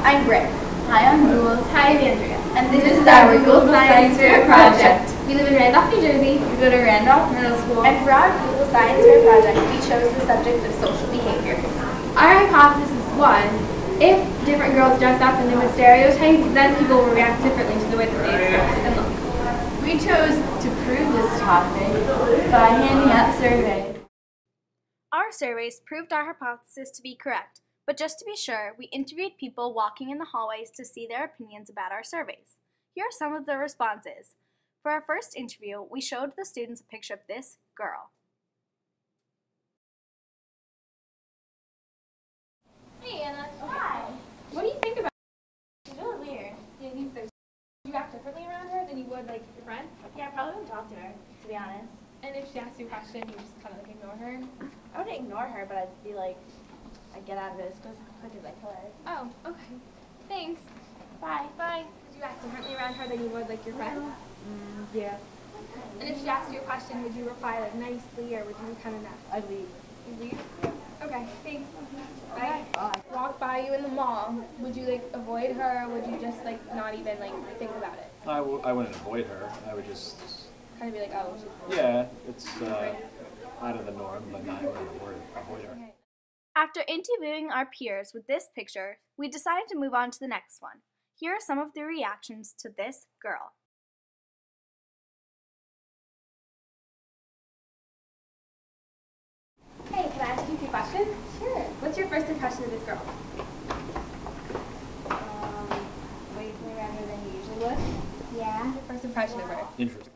I'm Britt. Hi, I'm Jules. Hi, I'm Andrea. And this is our Google Science Fair project. We live in Randolph, New Jersey. We go to Randolph Middle School. And for our Google Science Fair project, we chose the subject of social behavior. Our hypothesis was, if different girls dressed up in different stereotypes, then people will react differently to the way that they dress and look. We chose to prove this topic by handing out surveys. Our surveys proved our hypothesis to be correct, but just to be sure, we interviewed people walking in the hallways to see their opinions about our surveys. Here are some of the responses. For our first interview, we showed the students a picture of this girl. Hey, Anna. Hi. What do you think about her? She's really weird. Do you think so? Would you act differently around her than you would, like, your friend? Yeah, I probably wouldn't talk to her, to be honest. And if she asked you a question, you just kind of, like, ignore her? I wouldn't ignore her, but I'd be like, I'd get out of it as quick as I could. Oh, okay. Thanks. Bye. Bye. Would you act differently around her than you would, like, your friend? Yeah. And if she asked you a question, would you reply, like, nicely, or would you kind of not? I'd leave. You leave? Okay, thanks. Bye. Bye. Walk by you in the mall. Would you, like, avoid her, or would you just, like, not even, like, think about it? I wouldn't avoid her. I would just, Kind of be like, oh, she's... yeah, it's out of the norm, but not avoid her. After interviewing our peers with this picture, we decided to move on to the next one. Here are some of the reactions to this girl. Hey, can I ask you a few questions? Sure. What's your first impression of this girl? Way around her than you usually would. Yeah. Your first impression of her? Interesting.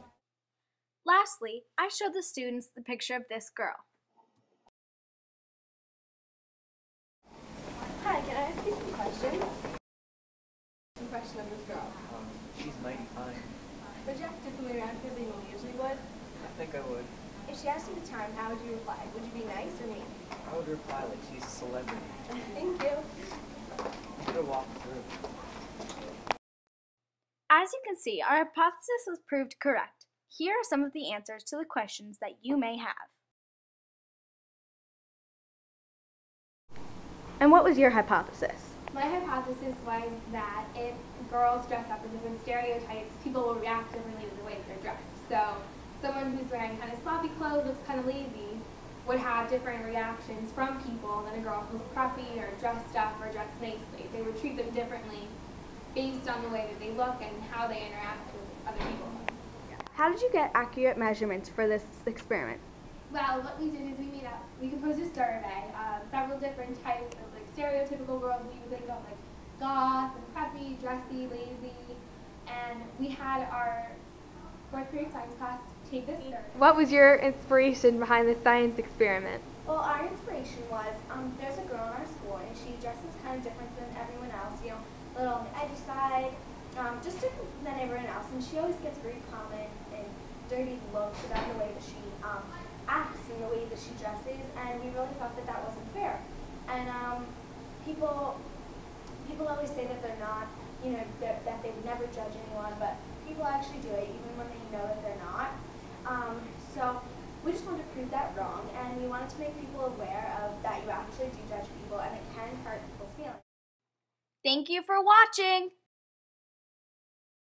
Lastly, I showed the students the picture of this girl. Hi, can I ask you some questions? Impression of this girl? She's mighty fine. Would you act differently around her than you usually would? I think I would. If she asked you the time, how would you reply? Would you be nice or mean? I would reply like she's a celebrity. Thank you. I'm gonna walk through. As you can see, our hypothesis was proved correct. Here are some of the answers to the questions that you may have. And what was your hypothesis? My hypothesis was that if girls dress up in different stereotypes, people will react differently to the way that they're dressed. So someone who's wearing kind of sloppy clothes, looks kind of lazy, would have different reactions from people than a girl who's preppy or dressed up or dressed nicely. They would treat them differently based on the way that they look and how they interact with other people. How did you get accurate measurements for this experiment? Well, what we did is we composed a survey of several different types of like stereotypical girls that you would think of, like goth and preppy, dressy, lazy, and we had our fourth period science class take this survey. What was your inspiration behind the science experiment? Well, our inspiration was, there's a girl in our school, and she dresses kind of different than everyone else, you know, a little on the edgy side, just different than everyone else, and she always gets very common and dirty looks about the way that she acts and the way that she dresses, and we really thought that that wasn't fair. And people always say that they're not, you know, that they would never judge anyone, but people actually do it, even when they know that they're not. So we just wanted to prove that wrong, and we wanted to make people aware of that you actually do judge people, and it can hurt people's feelings. Thank you for watching!